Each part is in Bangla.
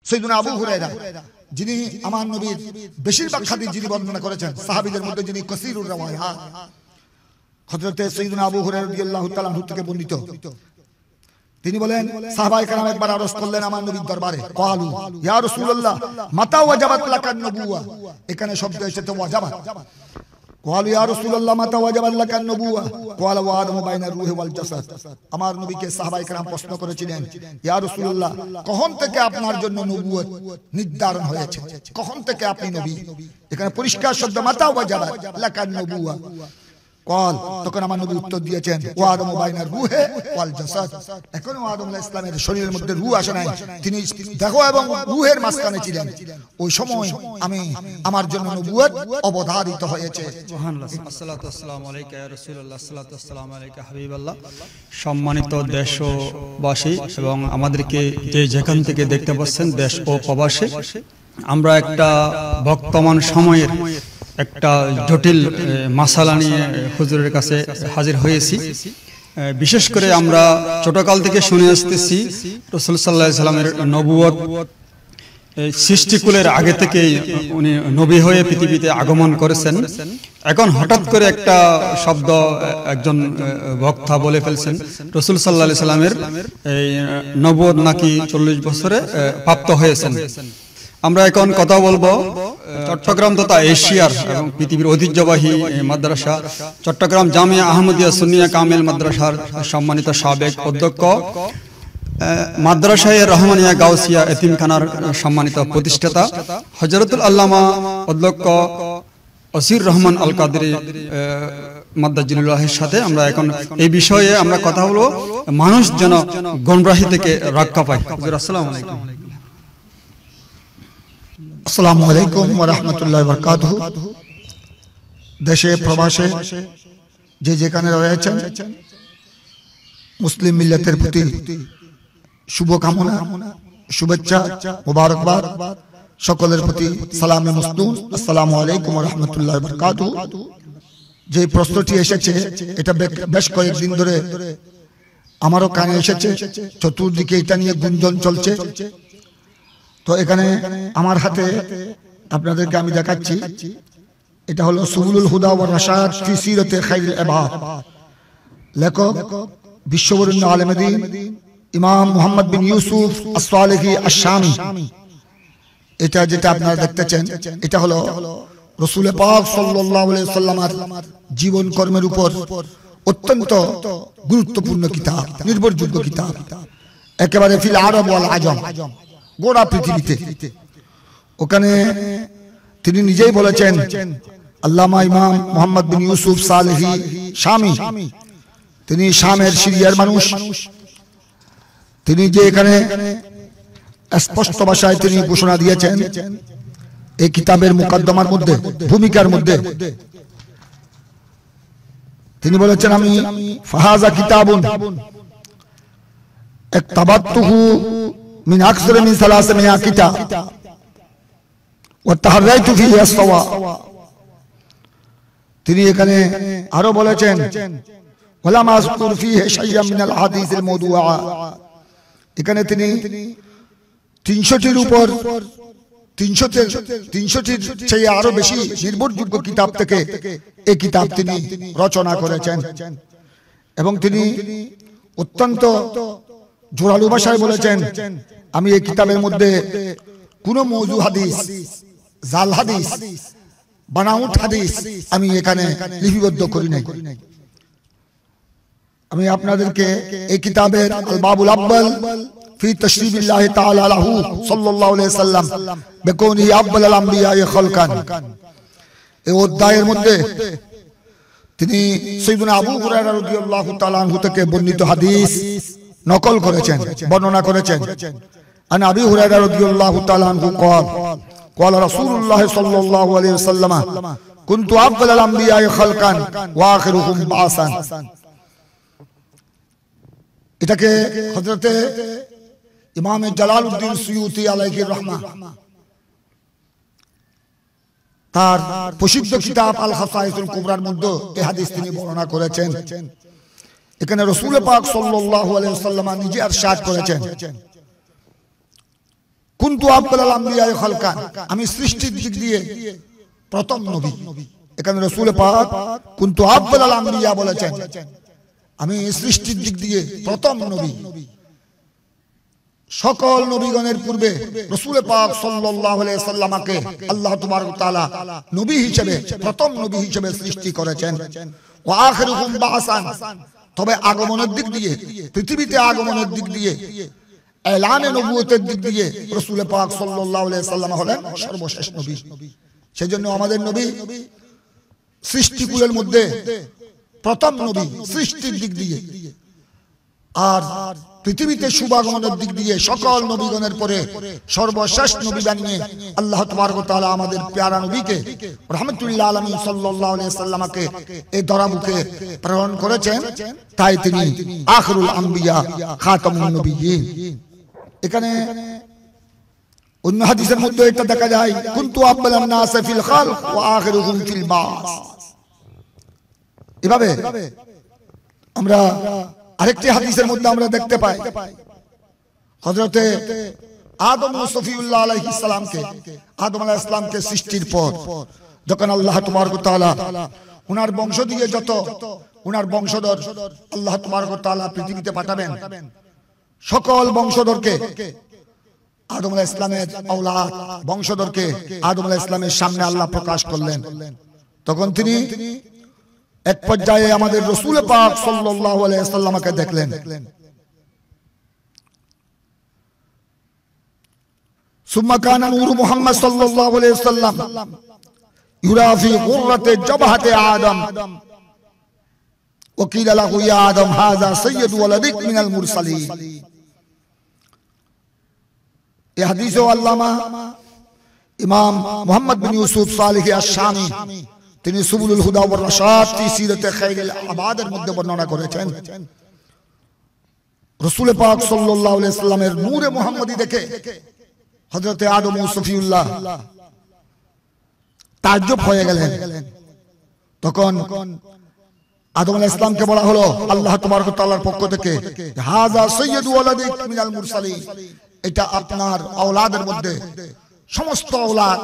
সাইয়্যিদুনা আবু হুরায়রা যিনি আমার নবীর বেশিরভাগ হাদিস যিনি বর্ণনা করেছেন, সাহাবীদের মধ্যে যিনি কাসীরুর রাওয়ায়াত, হযরতে সাইয়্যিদুনা আবু হুরায়রা রাদিয়াল্লাহু তাআলা আনহু থেকে বর্ণিত। তিনি বলেন, সাহাবায়ে কেরাম একবার আরজ করলেন আমার নবীর দরবারে, ক্বালু ইয়া রাসূলুল্লাহ মাতা ওয়াজাবাত লাকান নবুওয়া। এখানে শব্দ এসেছে ওয়াজাবাত। ক্বালু ইয়া রাসূলুল্লাহ মাতা ওয়াজাবাত লাকান নবুওয়া ক্বালা ওয়া আদমু বাইনার রূহি ওয়াল জাসাদ। আমার নবীকে সাহাবায়ে কেরাম প্রশ্ন করেছিলেন, ইয়া রাসূলুল্লাহ কখন থেকে আপনার জন্য নবুয়ত নির্ধারণ হয়েছে, কখন থেকে আপনি নবী? এখানে পরিষ্কার শব্দ মাতা ওয়াজাবাত লাকান নবুওয়া। কল তখন আমার নবী উত্তর দিয়েছেন, ওয়া আদমু বাইনার রূহি ওয়াল জাসাদ। এখনো আদম আলাইহিস সালামের শরীরের মধ্যে রূহ আসে নাই, তিনি দেহ এবং রূহের মাঝখানে ছিলেন। ওই সময় আমি আমার জন্য নবুয়ত অবধারিত হয়েছে। সুবহানাল্লাহ। আসসালাতু ওয়াসসালামু আলাইকা ইয়া রাসূলুল্লাহ, আসসালাতু ওয়াসসালামু আলাইকা হাবিবাল্লাহ। সম্মানিত দেশবাসী এবং আমাদেরকে যে যেখান থেকে দেখতে পাচ্ছেন দেশ ও প্রবাসে, আমরা একটা বর্তমান সময়ের একটা জটিল মাসালা নিয়ে হুজুরের কাছে হাজির হয়েছি। বিশেষ করে আমরা ছোটকাল থেকে শুনে আসতেছি রাসূল সাল্লাল্লাহু আলাইহি সাল্লামের নবুয়ত সৃষ্টিকুলের আগে থেকেই উনি নবী হয়ে পৃথিবীতে আগমন করেছেন। এখন হঠাৎ করে একটা শব্দ একজন বক্তা বলে ফেলছেন, রাসূল সাল্লাল্লাহু আলাইহি সাল্লামের এই নবুয়ত নাকি 40 বছরে প্রাপ্ত হয়েছেন। আমরা এখন কথা বলবো চট্টগ্রাম তথা এশিয়ার এবং পৃথিবীর ঐতিহ্যবাহী মাদ্রাসা চট্টগ্রাম জামিয়া আহমদিয়া সুন্নিয়া কামিল মাদ্রাসার সম্মানিত সাবেক অধ্যক্ষ, মাদ্রাসায়ে রহমানিয়া গাউসিয়া এতিমখানার সম্মানিত প্রতিষ্ঠাতা হযরতুল আল্লামা অধ্যক্ষ অসির রহমান আল কাদরি মাদ্দাজিলুল্লাহের সাথে আমরা এখন এই বিষয়ে আমরা কথা বলবো, মানুষ যেন গোমরাহি থেকে রক্ষা পায়। আসসালামু আলাইকুম। আসসালামু আলাইকুম ওয়া রাহমাতুল্লাহি ওয়া বারাকাতুহু। দেশে প্রবাসে যে যেখানে রয়েছেন মুসলিম মিল্লাতের প্রতি শুভকামনা, শুভেচ্ছা, মোবারকবাদ, সকলের প্রতি সালামে মসনুন। আসসালামু আলাইকুম ওয়া রাহমাতুল্লাহি ওয়া বারাকাতুহু। যে প্রশ্নটি এসেছে এটা বেশ কয়েকদিন ধরে আমারও কানে এসেছে, চতুর্দিকে এটা নিয়ে গুঞ্জন চলছে। তো এখানে আমার হাতে আপনাদেরকে আমি দেখাচ্ছি, এটা হলো সুবুলুল হুদা ওয়া রাশাদ ফি সিরাতে খায়রুল ইবাদ, লেখক বিশ্ববরেণ্য আলেম দ্বীন ইমাম মুহাম্মদ বিন ইউসুফ আস-সালেহি আশ-শামী। এটা যেটা আপনারা দেখতেছেন এটা হলো রাসূল পাক সাল্লাল্লাহু আলাইহি ওয়াসাল্লামের জীবন কর্মের উপর অত্যন্ত গুরুত্বপূর্ণ কিতাব, নির্ভরযোগ্য কিতাব, একেবারে ফিল আরব ওয়াল আজম, গোটা পৃথিবীতে। ওখানে তিনি নিজেই বলেছেন, আল্লামা ইমাম মুহাম্মদ বিন ইউসুফ সালেহি শামী, তিনি শামের সিরিয়ার মানুষ। তিনি যে এখানে স্পষ্ট ভাষায় তিনি ঘোষণা দিয়েছেন এই কিতাবের মুকদ্দমার মধ্যে, ভূমিকার মধ্যে তিনি বলেছেন, আমি ফাহাজা কিতাবুন একতাবাতুহু মিন আকসার মিন 300 কিতাব ওয়া তাহারাইতু ফিহি আস-সাওয়া। তিনি এখানে আরো বলেছেন, ওয়ালা মাযকুর ফিহি শাইয়্যান মিনাল হাদিসিল মাওদুআ। এখানে তিনি 300টির উপর 300টির চেয়ে আরো বেশি নির্ভরযোগ্য কিতাব থেকে এই কিতাব তিনি রচনা করেছেন। এবং তিনি অত্যন্ত জোরালো ভাষায় বলেছেন, আমি এই কিতাবের মধ্যে কোন মওযু হাদিস, জাল হাদিস, বানাউট হাদিস আমি এখানে লিপিবদ্ধ করি নাই। আমি আপনাদেরকে এই কিতাবের আল বাবুল আব্বাল ফি তাশরিবিল্লাহ তাআলা লাহু সাল্লাল্লাহু আলাইহি ওয়াসাল্লাম বিকাউনিহি আফদালুল আমবিয়া খালকান, এই অধ্যায়ের মধ্যে তিনি সাইয়্যিদুনা আবু হুরায়রা রাদিয়াল্লাহু তাআলা আনহু থেকে বর্ণিত হাদিস নকল করেছেন, বর্ণনা করেছেন। আন আবি হুরায়রা রাদিয়াল্লাহু তাআলা আনহু قال قال رسول الله صلى الله عليه وسلم كنت افضل الانبياء خلقا واخرهم بعثا। এটাকে হযরতে ইমাম জালালউদ্দিন সুয়ুতি আলাইহি রাহমাহ তার প্রসিদ্ধ কিতাব আল খাসাইসুল কুবরার মধ্যে এই হাদিস তিনি বর্ণনা করেছেন। এখানে রাসূল পাক সাল্লাল্লাহু আলাইহি ওয়াসাল্লাম নিজে ইরশাদ করেছেন, কুনতু আফদালাল আমবিয়া খালকান, আমি সৃষ্টির দিক দিয়ে প্রথম নবী। এখানে রাসূল পাক কুনতু আফদালাল আমবিয়া বলেছেন, আমি সৃষ্টির দিক দিয়ে প্রথম নবী। সকল নবীগণের পূর্বে রাসূল পাক সাল্লাল্লাহু আলাইহি সাল্লামকে আল্লাহ তাবারক ওয়া তাআলা নবী হিসেবে, প্রথম নবী হিসেবে সৃষ্টি করেছেন। ওয়া আখিরুহুম বাসান, তবে আগমনের দিক দিয়ে, পৃথিবীতে আগমনের দিক দিয়ে, এলানে নবুয়তের দিক দিয়ে রাসূল পাক সাল্লাল্লাহু আলাইহি সাল্লাম হলেন সর্বশেষ নবী। সেজন্য আমাদের নবী সৃষ্টিকুলের মধ্যে প্রথম নবী সৃষ্টির দিক দিয়ে, আর পৃথিবীতে শুভাগমনের দিক দিয়ে সকল নবীগণের পরে সর্বশেষ নবী বানিয়ে আল্লাহ তাবারক ওয়া তাআলা আমাদের প্যারা নবীকে রাহমাতুল্লিল আলামিন সাল্লাল্লাহু আলাইহি সাল্লামকে এই ধরাবুকে প্রেরণ করেছেন। তাই তিনি আখিরুল আম্বিয়া খাতামুন নবিয়্যিন। এখানে অন্য হাদিসের মধ্যে এটা দেখা যায়, কুনতু আফদালান নাস ফিল খালক ওয়া আখিরুহুম ফিল বাস। এভাবে আমরা আরেকটি হাদিসের মধ্যে আমরা দেখতে পাই, হযরতে আদম ও সফিউল্লাহ আলাইহিস সালামকে, আদম আলাইহিস সালামকে সৃষ্টির পর যখন আল্লাহ তাবারক ওয়া তাআলা উনার বংশ দিয়ে যত উনার বংশধর আল্লাহ তাবারক ওয়া তাআলা পৃথিবীতে পাঠাবেন, সকল বংশধরকে আদম আলাইহিস সালামের আওলাদ বংশধরকে আদম আলাইহিস সালামের সামনে আল্লাহ প্রকাশ করলেন। তখন তিনি এক পর্যায়ে আমাদের রাসূল পাক সাল্লাল্লাহু আলাইহি সাল্লামকে দেখলেন। সুম্মা কানা নূর মুহাম্মদ সাল্লাল্লাহু আলাইহি সাল্লাম ইউরা ফি গুররাতি জাবহাতি আদম ওয়া কিলা লাহু ইয়া আদম হাযা সাইয়্যিদু ওয়ালাদিক মিনাল মুরসালিন। এই হাদিসে আল্লামা ইমাম মুহাম্মদ বিন ইউসুফ সালেহি আশ-শামি তিনি সুবুলুল হুদা ওয়ার রাশাদ ফি সিরাতে খায়রুল আবাদের মধ্যে বর্ণনা করেছেন, রাসূল পাক সাল্লাল্লাহু আলাইহি সাল্লামের নূরে মুহাম্মদী দেখে হযরতে আদম ও সফিউল্লাহ তাজ্জব হয়ে গেলেন। তখন আদম আলাইহিস সালামকে বলা হলো আল্লাহ তাবারক ওয়া তাআলার পক্ষ থেকে, হাযা সাইয়্যিদু ওয়ালাদিক মিনাল মুরসালিন, এটা আপনার আওলাদের মধ্যে সমস্ত আওলাদ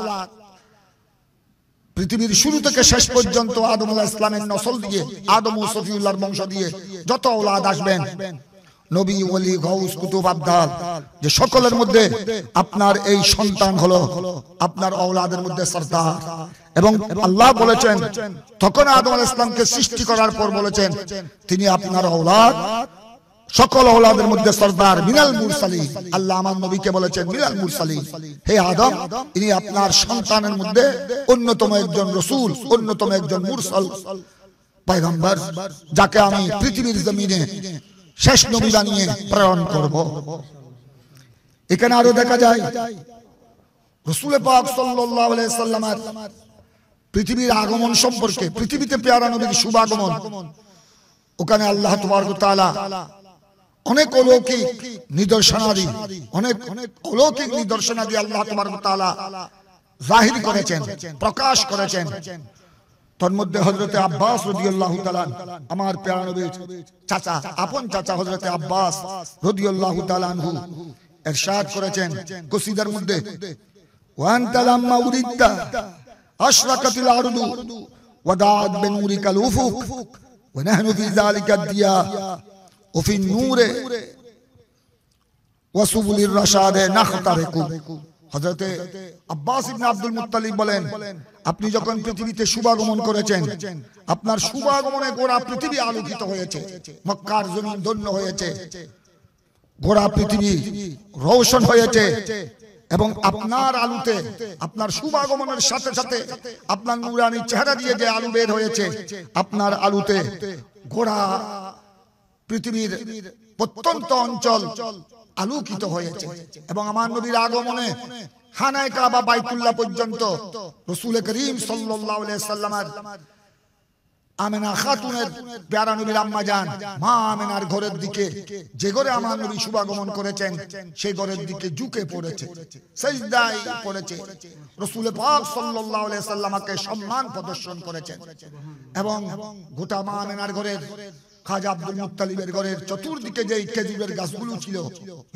পৃথিবীর শুরু থেকে শেষ পর্যন্ত আদম আলাইহিস সালামের নসল দিয়ে, আদম ও সফিউল্লাহর বংশ দিয়ে যত আওলাদ আসবেন, নবী ওলি গাউস কুতুব আবদাল, যে সকলের মধ্যে আপনার এই সন্তান হলো আপনার আওলাদের মধ্যে সরদার। এবং আল্লাহ বলেছেন তখন আদম আলাইহিস সালামকে সৃষ্টি করার পর বলেছেন তিনি আপনার আওলাদ, সকল আওলাদের মধ্যে সরদার মিনাল মুরসালিন। আল্লাহ আমার নবীকে বলেছেন মিনাল মুরসালিন, হে আদম ইনি আপনার সন্তানের মধ্যে অন্যতম একজন রাসূল, অন্যতম একজন মুরসাল পয়গম্বর, যাকে আমি পৃথিবীর জমিনে শেষ নবী বানিয়ে প্রেরণ করব। এখানে আরো দেখা যায় রাসূল পাক সাল্লাল্লাহু আলাইহি সাল্লামের পৃথিবীর আগমন সম্পর্কে, পৃথিবীতে পেয়ারা নবীর শুভাগমন, ওখানে আল্লাহ তাবারক ওয়া তাআলা অনেক অলৌকিক নিদর্শনাদি, অনেক অলৌকিক নিদর্শনাদি আল্লাহ তাবারক ওয়া তাআলা জাহির করেছেন, প্রকাশ করেছেন। তন্মধ্যে হযরতে আব্বাস রাদিয়াল্লাহু তাআলা, আমার প্যারা নবীর চাচা, আপন চাচা হযরতে আব্বাস রাদিয়াল্লাহু তাআলা আনহু ইরশাদ করেছেন কসিদার মধ্যে, ওয়া আনতা লাম্মা উরিদতা আশরাকাতিল আরদু ওয়া দাআত বিন মুরিকাল উফুক ওয়া নাহনু ফি যালিকা দিয়া ও ফি নূরে ওয়া সুবুলির রাশাদে নাখতারিকু। হযরতে আব্বাস ইবনে আব্দুল মুত্তালিব বলেন, আপনি যখন পৃথিবীতে শুভাগমন করেছেন, আপনার শুভাগমনে গোটা পৃথিবী আলোকিত হয়েছে, মক্কার জমিন ধন্য হয়েছে, গোটা পৃথিবী রৌশন হয়েছে। এবং আপনার আলোতে, আপনার শুভাগমনের সাথে সাথে আপনার নূরানি চেহারা দিয়ে যে আলো বের হয়েছে, আপনার আলোতে গোটা পৃথিবীর প্রত্যন্ত অঞ্চল আলোকিত হয়েছে। এবং আমার নবীর আগমনে খানায়ে কাবা বাইতুল্লাহ পর্যন্ত রাসূল করিম সাল্লাল্লাহু আলাইহি সাল্লামের আমেনা খাতুনের প্যারা নবীর আম্মা জান মা আমেনার ঘরের দিকে, যে ঘরে আমার নবী শুভাগমন করেছেন, সেই ঘরের দিকে ঝুঁকে পড়েছে, সিজদায় পড়েছে, রাসূল পাক সাল্লাল্লাহু আলাইহি সাল্লামকে সম্মান প্রদর্শন করেছেন। এবং গোটা মা আমেনার ঘরের খাজা আব্দুল মুত্তালিবের ঘরের চতুর্দিকে যেই খেজুরের গাছগুলো ছিল,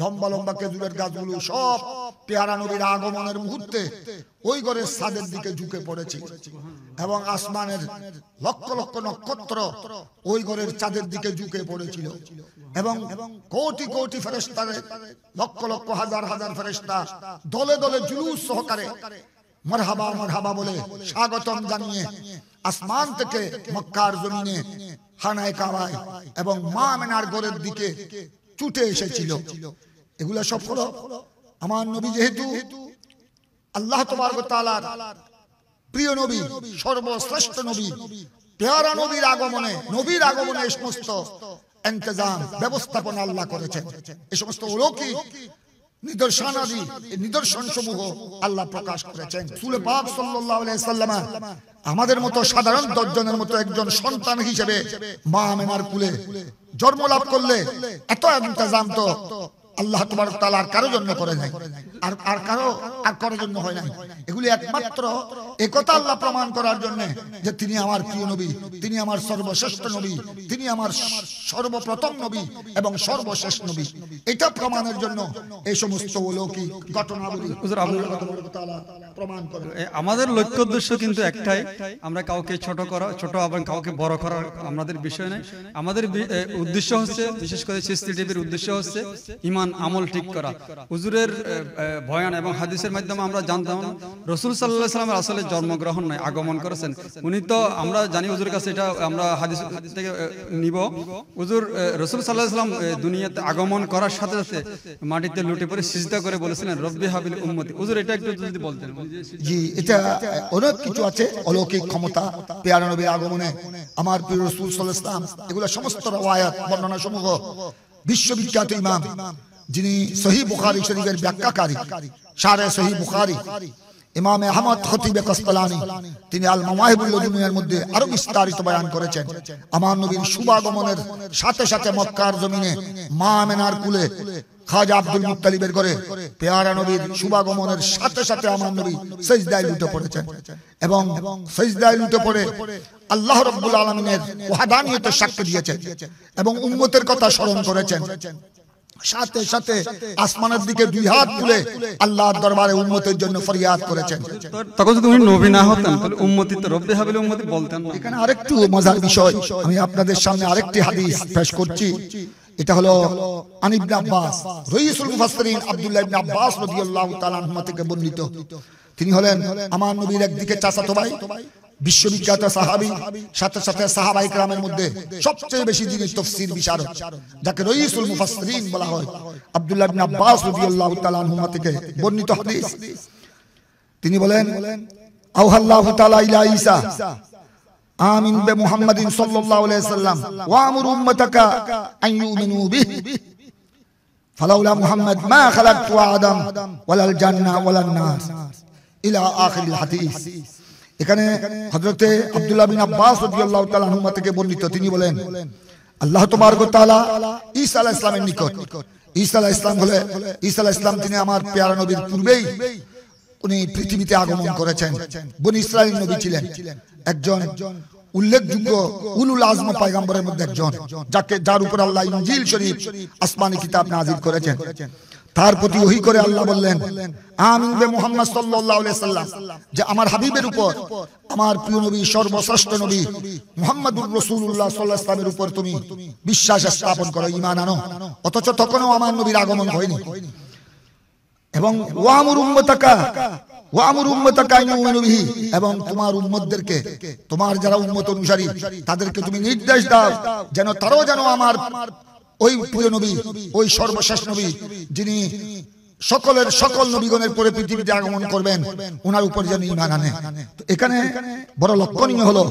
লম্বা লম্বা খেজুরের গাছগুলো সব পেয়ারা নবীর আগমনের মুহূর্তে ওই ঘরের ছাদের দিকে ঝুঁকে পড়েছে, এবং আসমানের লক্ষ লক্ষ নক্ষত্র ওই ঘরের চাঁদের দিকে ঝুঁকে পড়েছিল, এবং কোটি কোটি ফেরেশতা, লক্ষ লক্ষ হাজার হাজার ফেরেশতা দলে দলে জুলুস সহকারে মারহাবা মারহাবা বলে স্বাগতম জানিয়ে আসমান থেকে মক্কার জমিনে খানায়ে কাবায় এবং মা আমেনার ঘরের দিকে ছুটে এসেছিল। এগুলা সব হলো আমার নবী, যেহেতু আল্লাহ তাবারক ওয়া তাআলার প্রিয় নবী, সর্বশ্রেষ্ঠ নবী, পেয়ারা নবীর আগমনে এই সমস্ত ইন্তজাম ব্যবস্থাপনা আল্লাহ করেছেন। এই সমস্ত অলৌকিক নিদর্শনাদি, নিদর্শন সমূহ আল্লাহ প্রকাশ করেছেন। রাসূল পাক সাল্লাল্লাহু আলাইহি ওয়াসাল্লাম আমাদের মতো সাধারণ 10 জনের মতো একজন সন্তান হিসেবে মা আমেনার কুলে জন্ম লাভ করলে এত ইন্তজাম তো আল্লাহ তাবারক ওয়া তাআলা কারো জন্য করে নাই, আর কারো জন্য হয় নাই। এগুলি একমাত্র একথা আল্লাহ প্রমাণ করার জন্য যে তিনি আমার প্রিয় নবী, তিনি আমার সর্বশ্রেষ্ঠ নবী, তিনি আমার সর্বপ্রথম নবী এবং সর্বশেষ নবী। এটা প্রমাণের জন্য এই সমস্ত অলৌকিক ঘটনাবলী আল্লাহ তাবারক ওয়া তাআলা প্রমাণ করেন। আমাদের লক্ষ্য উদ্দেশ্য কিন্তু একটাই, আমরা কাউকে ছোট এবং কাউকে বড় করার আমাদের বিষয় নাই। আমাদের উদ্দেশ্য হচ্ছে, বিশেষ করে চিশতি টিভির উদ্দেশ্য হচ্ছে ঈমান আমল ঠিক করা। হুজুরের বয়ান এবং হাদিসের মাধ্যমে আমরা জানতাম রাসূল সাল্লাল্লাহু আলাইহি ওয়াসাল্লাম আসলে জন্মগ্রহণ নয়, আগমন করেছেন। উনি তো আমরা জানি হুজুরের কাছে, এটা আমরা হাদিস থেকে নিব। হুজুর রাসূল সাল্লাল্লাহু আলাইহি ওয়াসাল্লাম দুনিয়াতে আগমন করার সাথে সাথে মাটিতে লুটে পড়ে সিজদা করে বলেছিলেন রব্বি হাবিল উম্মতি। হুজুর এটা একটু যদি বলতেন। জি, এটা অনেক কিছু আছে, অলৌকিক ক্ষমতা পেয়ারা নবীর আগমনে, আমার প্রিয় রাসূল সাল্লাল্লাহু আলাইহি ওয়াসাল্লাম, এগুলো সমস্ত রওয়ায়াত বর্ণনা সমূহ বিশ্ববিখ্যাত ইমাম, যিনি সহিহ বুখারী শরীফের ব্যাখ্যাকারী, শারহ সহিহ বুখারী ইমাম আহমদ খতিব কাসতালানী, তিনি আল মাওয়াহিবুল লদুনিয়ার মধ্যে আরো বিস্তারিত বয়ান করেছেন। আমার নবীর শুভাগমনের সাথে সাথে মক্কার জমিনে মা আমেনার কুলে খাজা আব্দুল মুত্তালিবের ঘরে পেয়ারা নবীর শুভাগমনের সাথে সাথে আমার নবী সিজদায় লুটে পড়েছেন, এবং সিজদায় লুটে পড়ে আল্লাহ রাব্বুল আলামিনের ওয়াহদানিয়তের সাক্ষ্য দিয়েছেন এবং উম্মতের কথা স্মরণ করেছেন। সাথে সাথে আসমানের দিকে দুই হাত তুলে আল্লাহর দরবারে উম্মতের জন্য ফরিয়াদ করেছেন। তখন যদি উনি নবী না হতেন তাহলে উম্মতি তো রব্বি হাবিল উম্মতি বলতেন না। এখানে আরেকটু মজার বিষয়, আমি আপনাদের সামনে আরেকটি হাদিস পেশ করছি। এটা হলো আন ইবনে আব্বাস, রাইসুল মুফাসসিরিন আব্দুল্লাহ ইবনে আব্বাস রাদিয়াল্লাহু তাআলা আনহু থেকে বর্ণিত। তিনি হলেন আমার নবীর একদিকে চাচাতো ভাই, বিশ্ববিখ্যাত সাহাবী, সাথে সাথে সাহাবায়ে কেরামের মধ্যে সবচেয়ে বেশি যিনি তাফসীর বিশারদ, যাকে রাইসুল মুফাসসিরিন বলা হয়, আব্দুল্লাহ ইবনে আব্বাস রাদিয়াল্লাহু তাআলা আনহু থেকে বর্ণিত হাদিস। তিনি বলেন, আওহাল্লাহু তাআলা ইলা ঈসা আমিন বে মুহাম্মাদিন সাল্লাল্লাহু আলাইহি ওয়াসাল্লাম ওয়া আমুর উম্মাতাকা আন ইউমিনু বিহি ফালাউলা মুহাম্মাদ মা খালাকতু আদম ওয়ালাল জান্নাহ ওয়ালান নাস ইলা আখিরিল হাদিস। এখানে হযরতে আব্দুল্লাহ বিন আব্বাস রাদিয়াল্লাহু তাআলা আনহু থেকে বর্ণিত, তিনি বলেন আল্লাহ তাবারক ওয়া তাআলা ঈসা আলাইহিস সালামের নিকট, ঈসা আলাইহিস সালাম তিনি আমার পেয়ারা নবীর পূর্বেই উনি পৃথিবীতে আগমন করেছেন। বনি ইসরাইল নবী ছিলেন, একজন উল্লেখযোগ্য উলুল আজম পয়গম্বরের মধ্যে একজন, যার উপর আল্লাহ ইনজিল শরীফ আসমানি কিতাব নাযিল করেছেন। তার প্রতি ওহী করে আল্লাহ বললেন, আমিন বে মুহাম্মদ সাল্লাল্লাহু আলাইহি ওয়াসাল্লাম, যে আমার হাবিবের উপর, আমার প্রিয় নবী, সর্বশ্রেষ্ঠ নবী মুহাম্মদুর রাসূলুল্লাহ সাল্লাল্লাহু আলাইহি ওয়াসাল্লামের উপর তুমি বিশ্বাস স্থাপন করো, ঈমান আনো। অথচ তখনও আমার নবীর আগমন হয়নি। এবং ওয়ামুর উম্মতাকা ইউমিনু বিহি, এবং তোমার উম্মতদেরকে, তোমার যারা উম্মত অনুসারী তাদেরকে তুমি নির্দেশ দাও যেন তারাও যেন আমার ওই প্রিয় নবী, ওই সর্বশেষ নবী, যিনি সকল নবীগণের পরে পৃথিবীতে আগমন করবেন, ওনার উপর যেন ঈমান আনে। তো এখানে বড় লক্ষণীয় হলো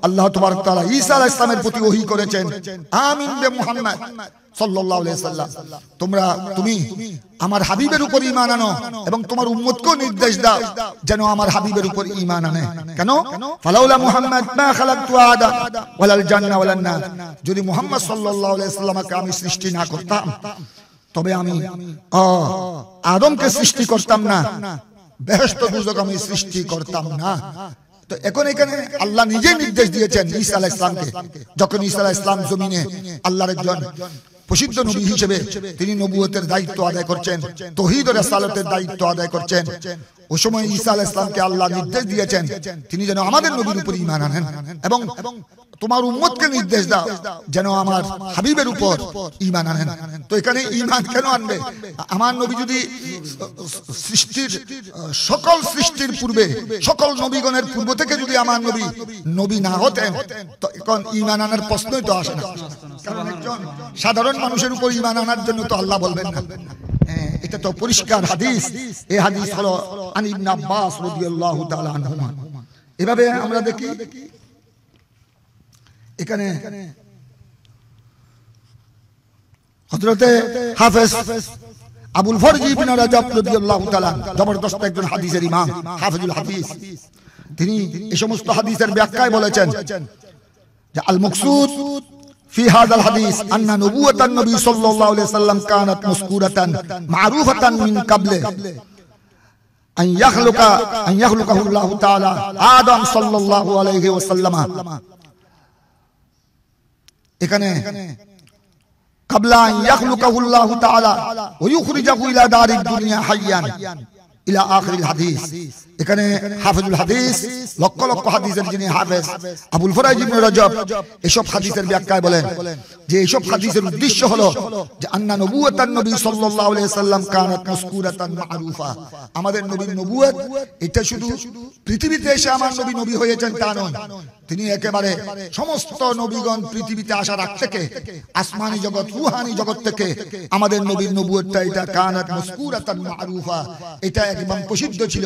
আল্লাহ তাবারক তাআলা ঈসা আলাইহিস সালামের প্রতি ওহী করেছেন, আমিন বে মুহাম্মদ সাল্লাল্লাহু আলাইহি ওয়াসাল্লাম, তুমি আমার হাবিবের উপর ঈমান আনো এবং তোমার উম্মতকে নির্দেশ দাও যেন আমার হাবিবের উপর ঈমান আনে। কেন? ফালাউলা মুহাম্মদ মা খালাকতু আদম ওয়ালাল জান্নাহ ওয়ালান নার, যদি মুহাম্মদ সাল্লাল্লাহু আলাইহি ওয়াসাল্লামকে আমি সৃষ্টি না করতাম তবে আমি আদমকে সৃষ্টি করতাম না, বেহেশত দুজক আমি সৃষ্টি করতাম না। তো এখন এখানে আল্লাহ নিজে নির্দেশ দিয়েছেন ঈসা আলাইহিস সালামকে, যখন ঈসা আলাইহিস সালাম জমিনে আল্লাহর একজন প্রসিদ্ধ নবী হিসেবে তিনি নবুয়তের দায়িত্ব আদায় করছেন, তাওহীদ ও রিসালাতের দায়িত্ব আদায় করছেন, ওই সময় ঈসা আলাইহিস সালামকে আল্লাহ নির্দেশ দিয়েছেন তিনি যেন আমাদের নবীর উপর ঈমান আনেন এবং তোমার উম্মতকে নির্দেশ দাও যেন আমার হাবিবের উপর ঈমান আনেন। তো এখানে ঈমান কেন আনবে? আমার নবী যদি সৃষ্টির সকল সৃষ্টির পূর্বে সকল নবীগণের পূর্ব থেকে যদি আমার নবী না হতেন তো এখন ঈমান আনার প্রশ্নই তো আসে না। কারণ একজন সাধারণ মানুষের উপর ঈমান আনার জন্য তো আল্লাহ বলবেন না। এটা তো পরিষ্কার হাদিস। এই হাদিস হলো আন ইবনে আব্বাস রাদিয়াল্লাহু তাআলা আনহুমা। এভাবে আমরা দেখি এখানে হযরতে হাফেজ আবুল ফরজ ইবনে রাজাব রাদিয়াল্লাহু তাআলা জবরদস্ত একজন হাদিসের ইমাম, হাফেজুল হাদিস, তিনি এই সমস্ত হাদিসের ব্যাখ্যায় বলেছেন যে আল মাকসুদ في هذا الحديث أن نبوة النبي صلى الله عليه وسلم كانت مذكورة معروفة من قبل أن يخلقه الله تعالى آدم صلى الله عليه وسلم এখানে قبل أن يخلقه الله تعالى ويخرجه إلى دار الدنيا حيا إلى آخر الحديث। এখানে হাফেজুল হাদিস লক্ষ লক্ষ হাদিসের যিনি হাফেজ আবুল ফরাজ ইবনে রাজাব এসব হাদিসের ব্যাখ্যায় বলেন যে এইসব হাদিসের উদ্দেশ্য হলো যে আন্না নবুওয়াতান নবী সাল্লাল্লাহু আলাইহি সাল্লাম কানাত মাসকুরাতান মারুফা, আমাদের নবীর নবুয়ত এটা শুধু পৃথিবীতে এসে আমার নবী হয়েছেন তা নয়, তিনি একেবারে সমস্ত নবীগণ পৃথিবীতে আসার আগ থেকে আসমানি জগৎ রূহানি জগৎ থেকে আমাদের নবীর নবুয়তটা এটা কানাত মাসকুরাতান মারুফা, এটা একদম প্রসিদ্ধ ছিল,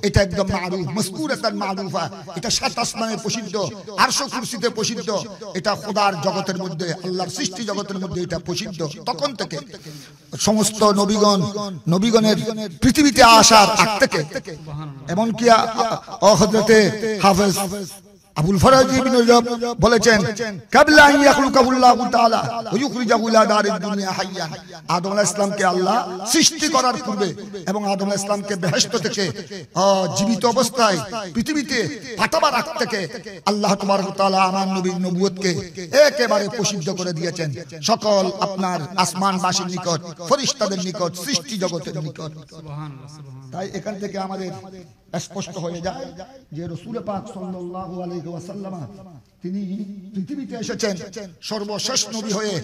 এটা একদম মারুফ মাসকুরাতান মারুফা, এটা সাত আসমানে প্রসিদ্ধ, আরশ কুরসিতে প্রসিদ্ধ, এটা খোদার জগতের মধ্যে আল্লাহর সৃষ্টি জগতের মধ্যে এটা প্রসিদ্ধ। তখন থেকে সমস্ত নবীগণের পৃথিবীতে আসার আগ থেকে এমনকি হযরতে হাফেজ আবুল ফরাজ ইবনে রাজাব বলেছেন কাবলা আন ইয়াখলুকাহুল্লাহু তাআলা ওয়া ইখরিজাহু ইলা দারিদ দুনিয়া হাইয়ান, আদম আলাইহিস সালামকে আল্লাহ সৃষ্টি করার পূর্বে এবং আদম আলাইহিস সালামকে বেহেশত থেকে জীবিত অবস্থায় পৃথিবীতে পাঠাবার আগ থেকে আল্লাহ তাবারক ওয়া তাআলা আমার নবীর নবুয়তকে একেবারে প্রসিদ্ধ করে দিয়েছেন সকল আপনার আসমানবাসীর নিকট, ফেরেশতাদের নিকট, সৃষ্টি জগতের নিকট। সুবহানাল্লাহ। তাই এখান থেকে আমাদের স্পষ্ট হয়ে যায় যে রাসূল পাক সাল্লাল্লাহু আলাইহি ওয়াসাল্লাম তিনি পৃথিবীতে এসেছেন সর্বশেষ নবী হয়ে,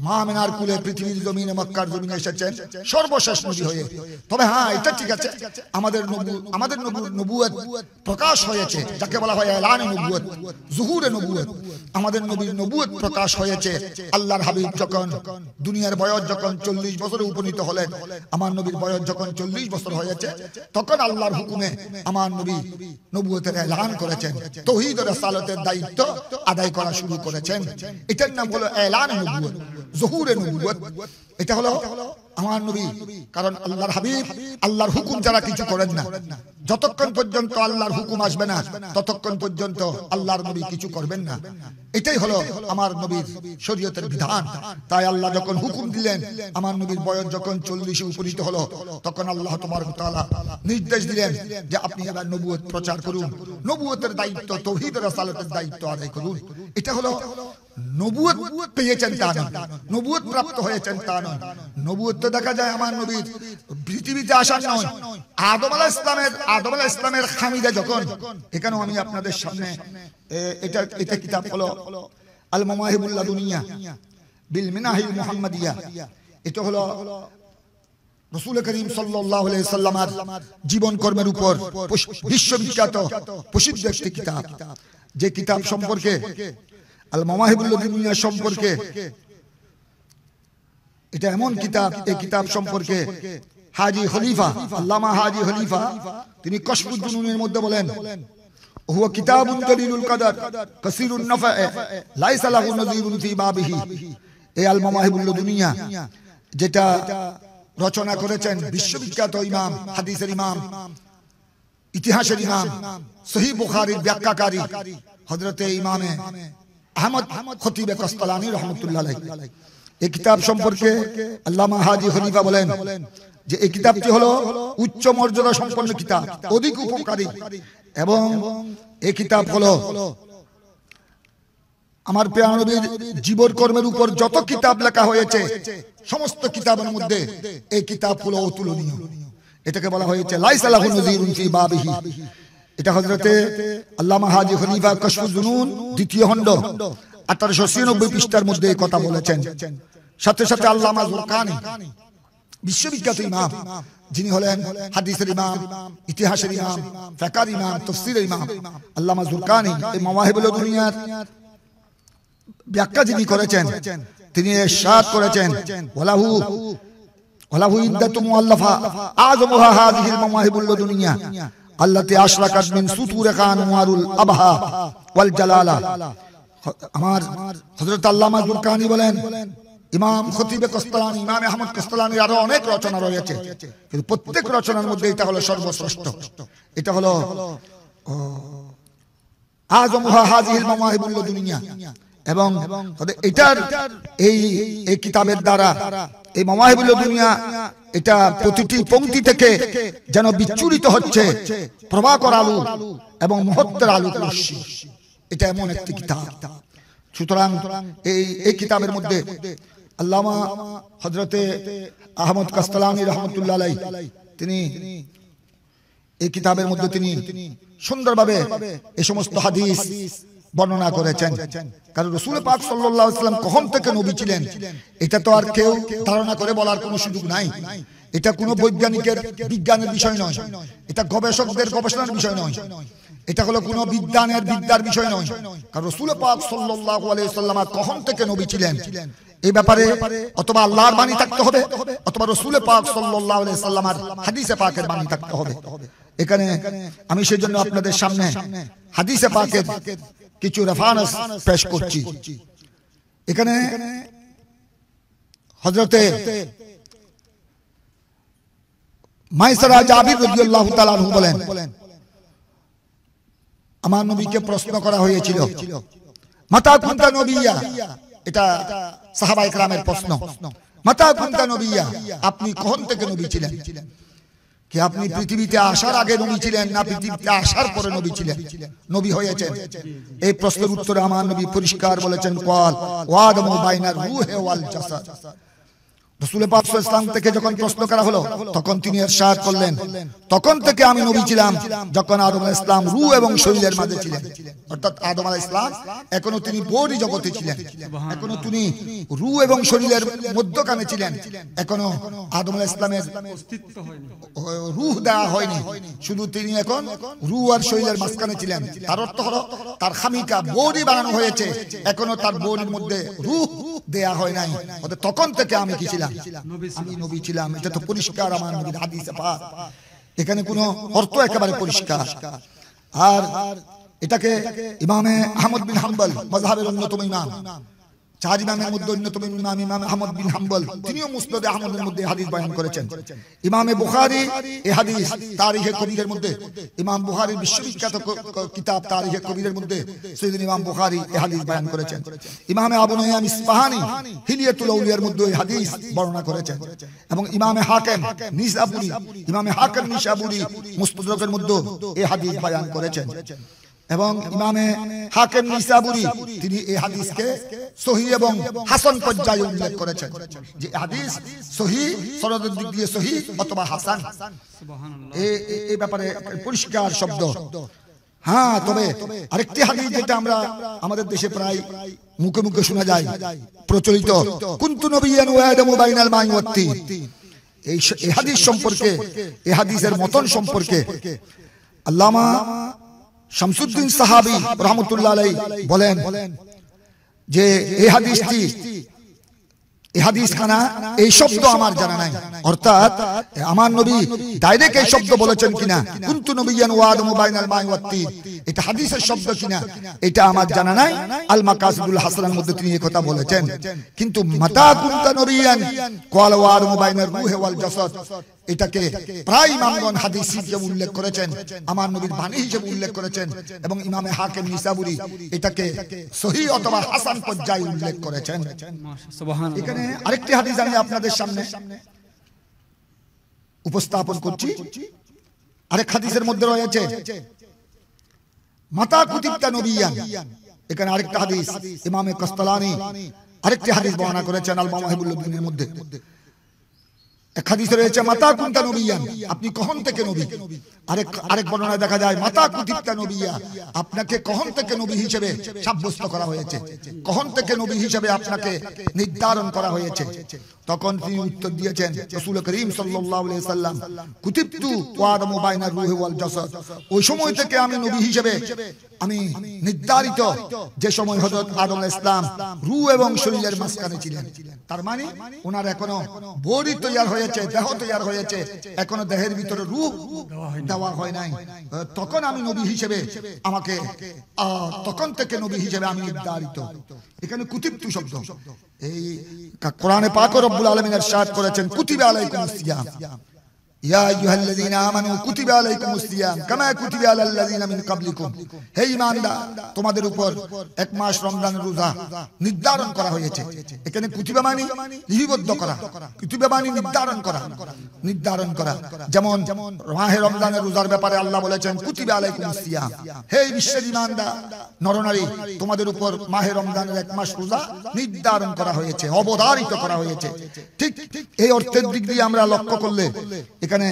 মামিনার কুলে পৃথিবীর জমিনে মক্কার জমিনে এসেছেন সর্বশেষ নবী হয়ে। তবে হ্যাঁ এটা ঠিক আছে আমাদের নবুয়ত প্রকাশ হয়েছে যাকে বলা হয় এলানে নবুয়ত, জুহুরে নবুয়ত, আমাদের নবীর নবুয়ত প্রকাশ হয়েছে আল্লাহর হাবিব যখন দুনিয়ার বয়স যখন 40 বছরে উপনীত হলেন, আমার নবীর বয়স যখন 40 বছর হয়েছে তখন আল্লাহর হুকুমে আমার নবী নবুয়তের এলান করেছেন, তাওহীদ ও রিসালাতের দায়িত্ব আদায় করা শুরু করেছেন। এটার নাম হলো এলানে নবুয়ত, জহুরে নবুয়ত। এটা হলো আমার নবী, কারণ আল্লাহর হাবিব আল্লাহর হুকুম যারা কিছু করেন না, যতক্ষণ পর্যন্ত আল্লাহর হুকুম আসবে না ততক্ষণ পর্যন্ত আল্লাহর নবী কিছু করবেন না। এটাই হলো আমার নবীর শরীয়তের বিধান। তাই আল্লাহ যখন হুকুম দিলেন, আমার নবীর বয়স যখন 40-এ উপনীত হলো, তখন আল্লাহ তাবারক ওয়া তাআলা নির্দেশ দিলেন যে আপনি এবার নবুয়ত প্রচার করুন, নবুয়তের দায়িত্ব, তাওহীদ ও রিসালাতের দায়িত্ব আদায় করুন। এটা হলো নবুয়ত পেয়েছেন তা নয়, নবুয়ত প্রাপ্ত হয়েছেন তা নয়। নবুয়ত তো দেখা যায় আমার নবীর পৃথিবীতে আসার নয়, আদম আলাইহিস সালামের খামিদা যখন, এখানেও আমি আপনাদের সামনে এটা কিতাব হলো আল মাওয়াহিবুল লাদুনিয়া বিল মিনাহিল মুহাম্মাদিয়া। এটা হলো রাসূল করিম সাল্লাল্লাহু আলাইহি সাল্লামের জীবন কর্মের উপর বিশ্ববিখ্যাত প্রসিদ্ধ একটি কিতাব, যে কিতাব সম্পর্কে আল মাওয়াহিবুল লাদুনিয়া সম্পর্কে, এটা এমন কিতাব, এই কিতাব সম্পর্কে হাজী খলিফা আল্লামা হাজী খলিফা তিনি কশফুদ জুনুনের মধ্যে বলেন হুয়া কিতাবুন দলিলুল কদর কাসীরুন নাফা লাইসা লাহু নযীরুন ফি বাবিহি। এই আল মাওয়াহিবুল লাদুনিয়া যেটা রচনা করেছেন বিশ্ববিখ্যাত ইমাম, হাদিসের ইমাম, ইতিহাসের ইমাম, সহিহ বুখারীর ব্যাখ্যাকারী হযরতে ইমামে আহমদ খতিব কস্তালানী রাহমাতুল্লাহ আলাইহি। এই কিতাব সম্পর্কে আল্লামা হাজী খলিফা বলেন যে এই কিতাবটি হলো উচ্চ মর্যাদা সম্পন্ন কিতাব, অধিক উপকারী। এবং এই কিতাব হলো আমার প্রিয় নবীর জীবন কর্মের উপর যত কিতাব লেখা হয়েছে সমস্ত কিতাবের মধ্যে এই কিতাব হলো অতুলনীয়। এটাকে বলা হয়েছে লাইসা লাহু নযীরুন ফি বাবিহি। এটা হযরতে আল্লামা হাজী খলিফা কাশফুজ জুনুন দ্বিতীয় খণ্ড 1896 পৃষ্ঠার মধ্যে এই কথা বলেছেন। সাথে সাথে আল্লামা জুরকানি বিশ্ববিখ্যাত ইমাম, যিনি হলেন হাদিসের ইমাম, ইতিহাসের ইমাম, ফিকহের ইমাম, তাফসীরের ইমাম, আল্লামা জুরকানি এই মাওয়াহিবুল দুনিয়ার ব্যাখ্যা যিনি করেছেন, তিনি ইরশাদ করেছেন ওয়ালাহু ইদ্দাতু মুআল্লাফা আযমুহা হাযিহিল মাওয়াহিবুল দুনিয়া আল্লাতী আশরাকাত মিন সুতুরিহা আনওয়ারুল আবহা ওয়াল জালালা। আমার হযরত আল্লামা জুরকানি বলেন, ইমাম খতিবে কস্তালানি, ইমাম আহমদ কস্তালানির আরো অনেক রচনা রয়েছে, কিন্তু প্রত্যেক রচনার মধ্যে এটা হলো সর্বশ্রেষ্ঠ। এটা হলো আযমুহা হাযিহিল মাওয়াহিবুল দুনিয়া। এবং এটার এই কিতাবের দ্বারা এই মাওয়াহিবুল দুনিয়া, এটা প্রতিটি পংক্তি থেকে যেন বিচ্ছুরিত হচ্ছে প্রভাকর আলো এবং মুহূর্তের আলো রশ্মি। এটা এমন একটি কিতাব। সুতরাং এই কিতাবের মধ্যে আল্লামা হযরতে আহমদ কাস্তালানী রাহমাতুল্লাহ আলাইহি তিনি এই কিতাবের মধ্যে তিনি সুন্দরভাবে এই সমস্ত হাদিস বর্ণনা করেছেন। কারণ রাসূল পাক সাল্লাল্লাহু আলাইহি ওয়াসাল্লাম কখন থেকে নবী ছিলেন এটা তো আর কেউ ধারণা করে বলার কোনো সুযোগ নাই। এটা কোনো বৈজ্ঞানিকের বিজ্ঞানের বিষয় নয়, এটা গবেষকদের গবেষণার বিষয় নয়, এটা হলো কোনো বিদ্যার বিষয় নয়। কারণ রাসূল পাক সাল্লাল্লাহু আলাইহি ওয়াসাল্লাম কখন থেকে নবী ছিলেন এই ব্যাপারে অথবা আল্লাহর বাণী থাকতে হবে অথবা রাসূল পাক সাল্লাল্লাহু আলাইহি ওয়াসাল্লামের হাদিসে পাকের বাণী থাকতে হবে। এখানে আমি সেজন্য আপনাদের সামনে হাদিসে পাকের কিছু রেফারেন্স পেশ করছি। এখানে হযরতে মাইসারা জাবির রাদিয়াল্লাহু তাআলা আনহু বলেন, আমার নবীকে প্রশ্ন করা হয়েছিল মাতা কুনতা নবিয়্যা, এটা সাহাবায়ে কেরামের প্রশ্ন, মাতা কুনতা নবিয়্যা, আপনি কখন থেকে নবী ছিলেন? কি আপনি পৃথিবীতে আসার আগে নবী ছিলেন না পৃথিবীতে আসার পরে নবী ছিলেন, নবী হয়েছেন? এই প্রশ্নের উত্তরে আমার নবী পরিষ্কার বলেছেন, ক্বাল ওয়াদামু বাইনার রূহি ওয়াল জাসাদ। রাসূল পাক সাল্লাল্লাহু আলাইহি ওয়াসাল্লাম থেকে যখন প্রশ্ন করা হলো তখন তিনি ইরশাদ করলেন, তখন থেকে আমি নবী ছিলাম যখন আদম আলাইহিস সালাম রূহ এবং শরীরের মাঝে ছিলেন। অর্থাৎ আদম আলাইহিস সালাম এখনো তিনি বডি জগতে ছিলেন, এখনো তিনি রূহ এবং শরীরের মধ্যখানে ছিলেন, এখনো আদম আলাইহিস সালামের অস্তিত্ব হয়নি, রূহ দেওয়া হয়নি, শুধু তিনি এখন রূহ আর শরীরের মাঝখানে ছিলেন। তার অর্থ হলো তার খামিকা বডি বানানো হয়েছে, এখনো তার বডির মধ্যে রূহ দেয়া হয় নাই। অর্থাৎ তখন থেকে আমি কি ছিলাম? আমি নবী ছিলাম। এটা তো পরিষ্কার আমার নবীর হাদিসে পাক, এখানে কোনো অর্থ একেবারে পরিষ্কার। আর এটাকে ইমামে আহমদ বিন হাম্বল মাযহাবের অন্যতম ইমাম, চার ইমামের মধ্যে অন্যতম ইমাম ইমাম আহমদ বিন হাম্বল, তিনিও মুসনাদে আহমদের মধ্যে হাদিস বয়ান করেছেন। ইমামে বুখারী এই হাদিস তারিখে কবিরের মধ্যে, ইমাম বুখারীর বিশ্ববিখ্যাত কিতাব তারিখে কবিরের মধ্যে সাইয়্যিদুল ইমাম বুখারী এই হাদিস বয়ান করেছেন। ইমামে আবু নুআইম ইসফাহানি হিলিয়াতুল আউলিয়ার মধ্যে এই হাদিস বর্ণনা করেছেন। এবং ইমামে হাকিম নিসাবুরি, ইমামে হাকিম নিসাবুরি মুস্তাদরাকের মধ্যে এই হাদিস বয়ান করেছেন। এবং ইমামে হাকিম নিসাবুরি তিনি এই হাদিসকে সহিহ এবং হাসান পর্যায়ে উল্লেখ করেছেন, যে হাদিস সহিহ, সনদের দিক দিয়ে সহিহ অথবা হাসান। সুবহানাল্লাহ, এই ব্যাপারে পরিষ্কার শব্দ। হ্যাঁ, তবে আরেকটি হাদিস যেটা আমরা আমাদের দেশে প্রায় মুখে মুখে শোনা যায় প্রচলিত, কুনতু নবিয়্যান ওয়া আদামু বাইনাল মাই ওয়াত তিন, এই হাদিস সম্পর্কে, এই হাদিসের মতন সম্পর্কে আল্লামা শামসুদ্দিন সাহাবী রাহমাতুল্লাহ আলাইহি বলেন যে এই হাদিসটি, এই হাদিসখানা এই শব্দ আমার জানা নাই। অর্থাৎ আমার নবী ডাইরেক্ট এই শব্দ বলেছেন কিনা, কুনতু নবিয়্যান ওয়া আদামু বাইনাল মাই ওয়াত তিন, এটা হাদিসের শব্দ কিনা এটা আমার জানা নাই। আল মাকাসিদুল হাসানার মধ্যে তিনি এই কথা বলেছেন। কিন্তু মাতা কুনতা নবিয়্যান ক্বালা ওয়া আদামু বাইনার রূহি ওয়াল জাসাদ, এটাকে প্রায় ইমামগণ হাদিস হিসেবে উল্লেখ করেছেন, আমার নবীর বাণী হিসেবে উল্লেখ করেছেন। এবং ইমামে হাকিম নিসাবুরি এটাকে সহিহ অথবা হাসান পর্যায়ে উল্লেখ করেছেন। সুবহানাল্লাহ। এখানে আরেকটি হাদিস আমি আপনাদের সামনে উপস্থাপন করছি। আরেক হাদিসের মধ্যে রয়েছে মাতা কুতিবতা নবিয়ান। এখানে আরেকটা হাদিস ইমামে কাস্তালানি আরেকটি হাদিস বর্ণনা করেছেন আল মাওয়াহিবুল মধ্যে। এক হাদিসে রয়েছে মাতা কুনতা নবিয়ান, আপনি কখন থেকে নবী। আরেক বর্ণনায় দেখা যায় মাতা কুতিবতা নবিয়া, আপনাকে কখন থেকে নবী হিসেবে সাব্যস্ত করা হয়েছে, কখন থেকে নবী হিসেবে আপনাকে নির্ধারণ করা হয়েছে। তখন তিনি উত্তর দিয়েছেন রাসূল করিম সাল্লাল্লাহু আলাইহি সাল্লাম কুতিবতু ওয়া আদমু বাইনা রূহি ওয়াল জাসাদ, ওই সময় থেকে আমি নবী হিসেবে আমি নির্ধারিত, যে সময় হযরত আদম আলাইহিস সালাম রূহ এবং শরীরের মাঝখানে ছিলেন। তার মানে ওনার এখনো বডি তৈরি হয়েছে, দেহ তৈরি হয়েছে, এখনো দেহের ভিতরে রূহ দেওয়া হয় নাই। তখন আমি নবী হিসেবে আমাকে তখন থেকে নবী হিসেবে আমি নির্ধারিত। এখানে কুতিবতু শব্দ এই কোরআনে পাক রব্বুল আলামিন ইরশাদ করেছেন কুতিবা আলাইকুমুস সিয়াম ইয়া আইয়ুহাল্লাযীনা আমানু কুতিবা আলাইকুমুস সিয়াম কামা কুতিবা আলাল লাযীনা মিন ক্বাবলিকুম, হে ঈমানদার তোমাদের উপর এক মাস রমজানের রোজা নির্ধারণ করা হয়েছে। এখানে কুতিবা মানে লিপিবদ্ধ করা, কুতিবা মানে নির্ধারণ করা। যেমন মাহে রমজানের রোজার ব্যাপারে আল্লাহ বলেছেন কুতিবা আলাইকুমুস সিয়াম, হে বিশ্বের ঈমানদার নরনারী তোমাদের উপর মাহে রমজানের এক মাস রোজা নির্ধারণ করা হয়েছে, অবধারিত করা হয়েছে। ঠিক এই অর্থের দিক দিয়ে আমরা লক্ষ্য করলে এখানে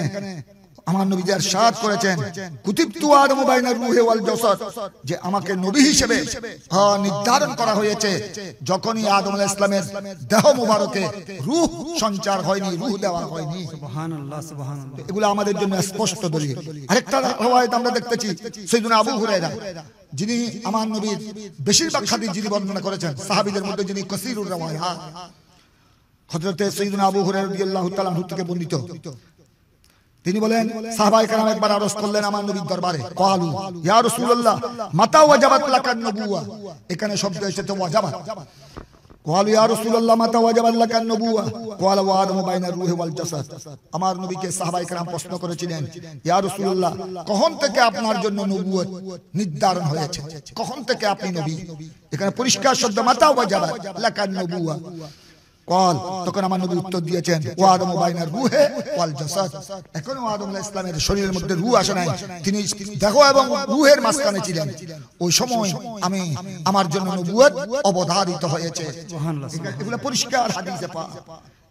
আমার নবী ইরশাদ করেছেন কুতিবতু আদমু বাইনা রূহি ওয়াল জাসাদ, যে আমাকে নবী হিসেবে নির্ধারণ করা হয়েছে যখনই আদম আলাইহিস সালামের দেহ মুবারকে রূহ সঞ্চার হয়নি, রূহ দেওয়া হয়নি। সুবহানাল্লাহ সুবহানাল্লাহ। এগুলো আমাদের জন্য স্পষ্ট দলিল। আরেকটা রওয়ায়াত আমরা দেখতেছি সাইয়্যিদুনা আবু হুরায়রা, যিনি আমার নবীর বেশিরভাগ হাদিস যিনি বর্ণনা করেছেন, সাহাবীদের মধ্যে যিনি কাসীরুর রাওয়ায়াত, হযরত সাইয়্যিদুনা আবু হুরায়রা রাদিয়াল্লাহু তাআলা আনহু থেকে বর্ণিত। তিনি বলেন সাহাবায়ে কেরাম একবার আরজ করলেন আমার নবীর দরবারে, ক্বালু ইয়া রাসূলুল্লাহ মাতা ওয়াজাবাত লাকান নবুওয়া, এখানে শব্দ এসেছে ওয়াজাবাত। ক্বালু ইয়া রাসূলুল্লাহ মাতা ওয়াজাবাত লাকান নবুওয়া ক্বালা ওয়া আদমু বাইনা রূহি ওয়াল জাসাদ। আমার নবীকে সাহাবায়ে কেরাম প্রশ্ন করেছিলেন ইয়া রাসূলুল্লাহ কখন থেকে আপনার জন্য নবুয়ত নির্ধারণ হয়েছে, কখন থেকে আপনি নবী। এখানে পরিষ্কার শব্দ মাতা ওয়াজাবাত লাকান নবুওয়া কল। তখন আমার নবী উত্তর দিয়েছেন ওয়া আদমু বাইনা রূহি ওয়াল জাসাদ, এখনো আদম আলাইহিস সালামের শরীরের মধ্যে রূহ আসে নাই, তিনি দেহ এবং রূহের মাঝখানে ছিলেন। ওই সময় আমি আমার জন্য নবুয়ত অবধারিত হয়েছে। সুবহানাল্লাহ। এগুলো পরিষ্কার হাদিসে পাক।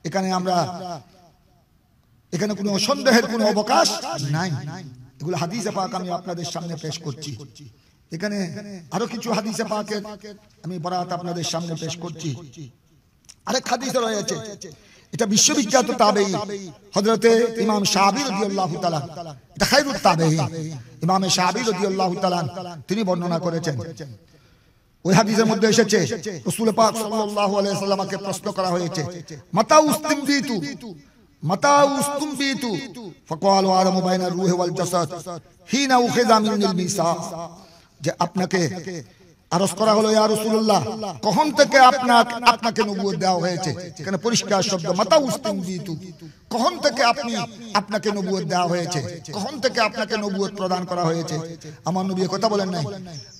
এখানে আমরা এখানে কোনো সন্দেহের কোনো অবকাশ নাই। এগুলো হাদিসে পাক আমি আপনাদের সামনে পেশ করছি। এখানে আরো কিছু হাদিসে পাকের আমি বরাত আপনাদের সামনে পেশ করছি। আরেক হাদিস রয়েছে, এটা বিশ্ববিখ্যাত তাবেঈ হযরতে ইমাম শাফিঈ রাদিয়াল্লাহু তাআলা, এটা খায়রুত তাবেঈন ইমাম শাফিঈ রাদিয়াল্লাহু তাআলা তিনি বর্ণনা করেছেন। ওই হাদিসের মধ্যে এসেছে রাসূল পাক সাল্লাল্লাহু আলাইহি ওয়াসাল্লামকে প্রশ্ন করা হয়েছে মাতা উস্তুমবিতু ফাকালু আদমু বাইনা রূহি ওয়াল জাসাদ হিনা উখিযা মিনাল মিসাক, যে আপনাকে আরজ করা হলো ইয়া রাসূলুল্লাহ কখন থেকে আপনাকে নবুয়ত দেওয়া হয়েছে। এখানে পরিষ্কার শব্দ মাতা উস্তুমবিতু, কখন থেকে আপনাকে নবুয়ত দেওয়া হয়েছে, কখন থেকে আপনাকে নবুয়ত প্রদান করা হয়েছে। আমার নবী কথা বলেন নাই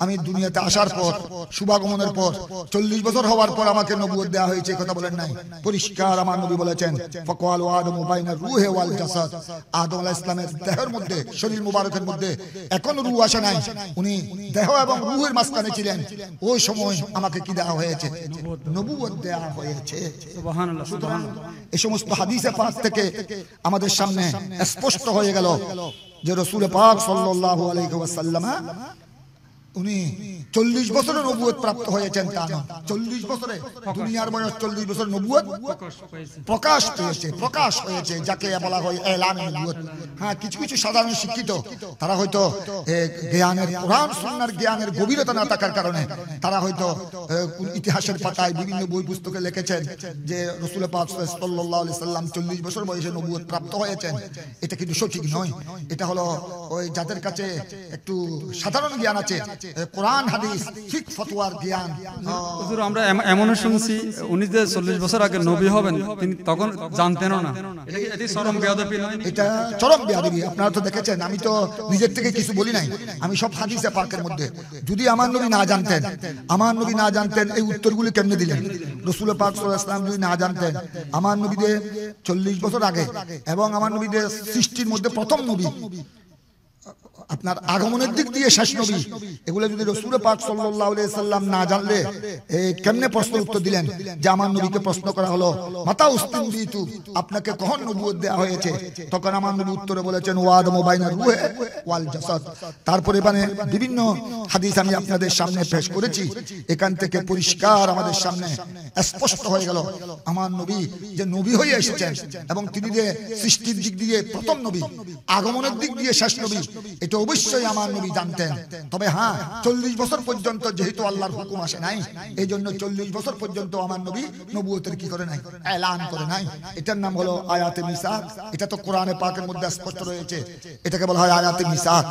আমি দুনিয়াতে আসার পর শুভাগমনের পর 40 বছর হওয়ার পর আমাকে নবুয়ত দেওয়া হয়েছে, কথা বলেন নাই। পরিষ্কার আমার নবী বলেছেন ফাকালু আদমু বাইনা রূহি ওয়াল জাসাদ, আদম আলাইহিস সালামের দেহের মধ্যে শরীর মুবারকের মধ্যে এখনো রূহ আসে নাই, উনি দেহ এবং রূহের মাঝখানে ছিলেন। ওই সময় আমাকে কি দেওয়া হয়েছে, নবুয়ত দেওয়া হয়েছে। সুবহানাল্লাহ সুবহানাল্লাহ। এই সমস্ত হাদিসে পাক থেকে আমাদের সামনে স্পষ্ট হয়ে গেল যে রাসূল পাক সাল্লাল্লাহু আলাইহি ওয়াসাল্লাম উনি 40 বছরে নবুয়ত প্রাপ্ত হয়েছেন তা না, 40 বছরে দুনিয়ার বয়স 40 বছর নবুয়ত প্রকাশ হয়েছে, যাকে বলা হয় এলানে নবুয়ত। হ্যাঁ, কিছু কিছু সাধারণ শিক্ষিত তারা হয়তো জ্ঞানের কোরআন সুন্নাহর জ্ঞানের গভীরতা না থাকার কারণে তারা হয়তো ইতিহাসের পাতায় বিভিন্ন বই পুস্তকে লিখেছেন যে রাসূল পাক সাল্লাল্লাহু আলাইহি সাল্লাম 40 বছর বয়সে নবুয়ত প্রাপ্ত হয়েছেন। এটা কিন্তু সঠিক নয়। এটা হলো ওই যাদের কাছে একটু সাধারণ জ্ঞান আছে, কোরআন হাদিস ফিক ফতোয়ার জ্ঞান। হুজুর আমরা এমনও শুনছি উনি যে 40 বছর আগে নবী হবেন তিনি তখন জানতেনও না। এটা চরম বেয়াদবি নয়? এটা চরম বেয়াদবি। আপনারা তো দেখেছেন, আমি তো নিজের থেকে কিছু বলি নাই, আমি সব হাদিসে পাকের মধ্যে। যদি আমার নবী না জানতেন এই উত্তরগুলি কেমনে দিলেন? রাসূল পাক সাল্লাল্লাহু আলাইহি ওয়াসাল্লাম যদি না জানতেন আমার নবীদের 40 বছর আগে এবং আমার নবীদের সৃষ্টির মধ্যে প্রথম নবী আপনার আগমনের দিক দিয়ে শেষ নবী, এগুলো যদি রাসূল পাক সাল্লাল্লাহু আলাইহি সাল্লাম না জানলে কেমনে প্রশ্ন উত্তর দিলেন? যে আমার নবীকে প্রশ্ন করা হলো মাতা উস্তিনবিতু, আপনাকে কখন নবুয়ত দেয়া হয়েছে? তখন আমার নবী উত্তরে বলেছেন ওয়াদামু বাইনা রূহে ওয়াল জাসাদ। তারপরে মানে বিভিন্ন হাদিস আমি আপনাদের সামনে পেশ করেছি, এখান থেকে পরিষ্কার আমাদের সামনে স্পষ্ট হয়ে গেল আমার নবী যে নবী হয়ে এসেছেন এবং তিনি যে সৃষ্টির দিক দিয়ে প্রথম নবী, আগমনের দিক দিয়ে শেষ নবী, এটা অবশ্যই আমার নবী জানতেন। তবে হ্যাঁ, 40 বছর পর্যন্ত যেহেতু আল্লাহর হুকুম আসে নাই, এই জন্য 40 বছর পর্যন্ত আমার নবী নবুয়তের কি করে নাই, এলান করে নাই। এটার নাম হলো আয়াতে মিসাক। এটা তো কোরআনে পাকের মধ্যে স্পষ্ট রয়েছে, এটাকে বলা হয় আয়াতে মিসাক।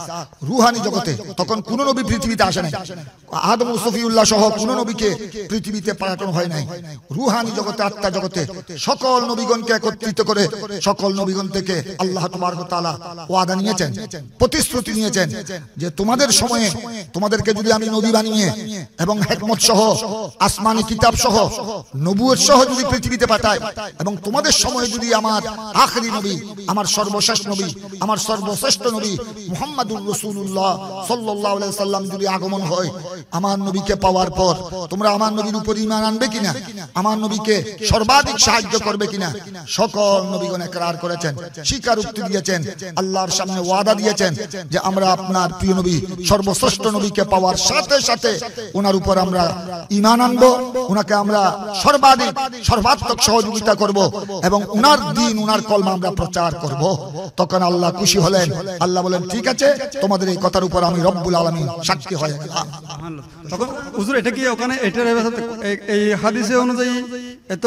রুহানি জগতে তখন কোন নবী পৃথিবীতে আসে নাই, আদম ও সফিউল্লাহ সহ কোন নবীকে পৃথিবীতে পাঠানো হয় নাই। রুহানি জগতে, আত্মা জগতে সকল নবীগণকে একত্রিত করে সকল নবীগণ থেকে আল্লাহ তাবারক ওয়া তাআলা ওয়াদা নিয়েছেন, প্রতিশ্রুতি নিয়েছেন যে তোমাদের সময়ে তোমাদেরকে যদি আমি নবী বানিয়ে এবং হিকমত সহ আসমানি কিতাব সহ নবুয়ত সহ যদি পৃথিবীতে পাঠাই, এবং তোমাদের সময়ে যদি আমার আখেরি নবী, আমার সর্বশেষ নবী, আমার সর্বশ্রেষ্ঠ নবী মুহাম্মাদুর রাসূলুল্লাহ সাল্লাল্লাহু আলাইহি সাল্লাম যদি আগমন হয়, আমার নবীকে পাওয়ার পর তোমরা আমার নবীর উপর ঈমান আনবে কিনা, আমার নবীকে সর্বাধিক সাহায্য করবে কিনা? সকল নবীগণ ইকরার করেছেন, স্বীকারোক্তি দিয়েছেন, আল্লাহর সামনে ওয়াদা দিয়েছেন যে আমরা আপনার প্রিয় নবী সর্বশ্রেষ্ঠ নবীকে পাওয়ার সাথে সাথে ওনার উপর আমরা ঈমান আনবো, ওনাকে আমরা সর্বাত্মক সহযোগিতা করব এবং ওনার দ্বীন, ওনার কলমা আমরা প্রচার করব। তখন আল্লাহ খুশি হলেন। আল্লাহ বলেন ঠিক আছে, তোমাদের এই কথার উপর আমি রব্বুল আলামিন সাক্ষী হয়ে গেলাম। তখন হুজুর এটা কি ওখানে এটার এই হাদিসে অনুযায়ী এত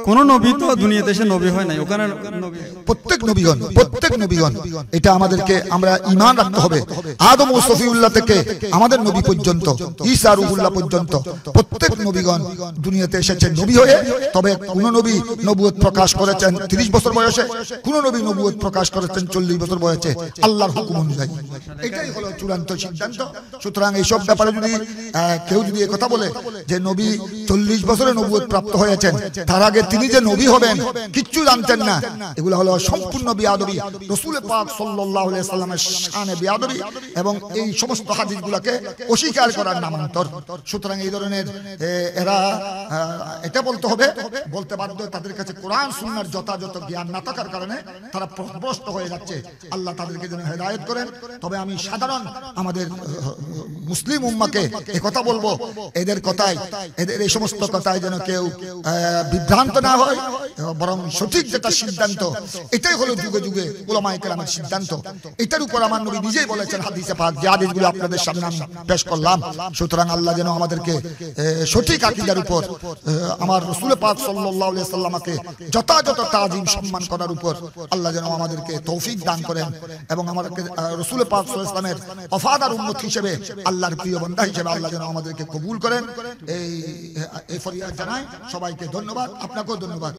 কোন নবী তো দুনিয়াতে এসে নবী হয় নাই, ওখানে নবী প্রত্যেক নবীগণ এটা আমাদেরকে আমরা ঈমান রাখতে হবে। আদম ও সফিউল্লাহ থেকে আমাদের নবী পর্যন্ত, ঈসা রূহুল্লাহ পর্যন্ত প্রত্যেক নবীগণ দুনিয়াতে এসেছেন নবী হয়ে। তবে কোন নবী নবুয়ত প্রকাশ করেছেন 30 বছর বয়সে, কোন নবী নবুয়ত প্রকাশ করেছেন 40 বছর বয়সে আল্লাহর হুকুম অনুযায়ী। এটাই হলো চূড়ান্ত সিদ্ধান্ত। সুতরাং এইসব ব্যাপারে যদি কেউ যদি কথা বলে যে নবী 40 বছরে নবুয়ত প্রাপ্ত হয়েছেন, তার আগে তিনি যে নবী হবেন কিচ্ছু জানতেন না, এগুলো হলো সম্পূর্ণ বিয়াদবি, রাসূল পাক সাল্লাল্লাহু আলাইহি সাল্লামের শানে বিয়াদবি এবং এই সমস্ত হাদিসগুলোকে অস্বীকার করার নামান্তর। সুতরাং এই ধরনের এরা এটা বলতে বাধ্য, তাদের কাছে কোরআন সুন্নাহর যথাযথ জ্ঞান না থাকার কারণে তারা পথভ্রষ্ট হয়ে যাচ্ছে। আল্লাহ তাদেরকে যেন হেদায়েত করেন। তবে আমি সাধারণ আমাদের মুসলিম উম্মাহকে এই কথা বলবো, এদের এই সমস্ত কথায় যেন কেউ বিভ্রান্ত না হয়, বরং সঠিক যেটা সিদ্ধান্ত এটাই হলো যুগে যুগে উলামায়ে কেরামের সিদ্ধান্ত। এটার উপর আমার নবী নিজেই বলেছেন হাদিসে পাক, যে হাদিসগুলো আপনাদের সামনে আমি পেশ করলাম। সুতরাং আল্লাহ যেন আমাদেরকে সঠিক আকীদার উপর, আমার রাসূল পাক সাল্লাল্লাহু আলাইহি সাল্লামকে যথাযথ তাজিম সম্মান করার উপর আল্লাহ যেন আমাদেরকে তৌফিক দান করেন এবং আমাদেরকে রাসূল পাক সাল্লাল্লাহু আলাইহি সাল্লামের ওয়াফাদার উম্মত হিসেবে, আল্লাহর প্রিয় বান্দা হিসেবে আল্লাহ যেন আমাদেরকে কবুল করেন। এই ফরিয়াদ জানাই। সবাইকে ধন্যবাদ, আপনাকেও ধন্যবাদ।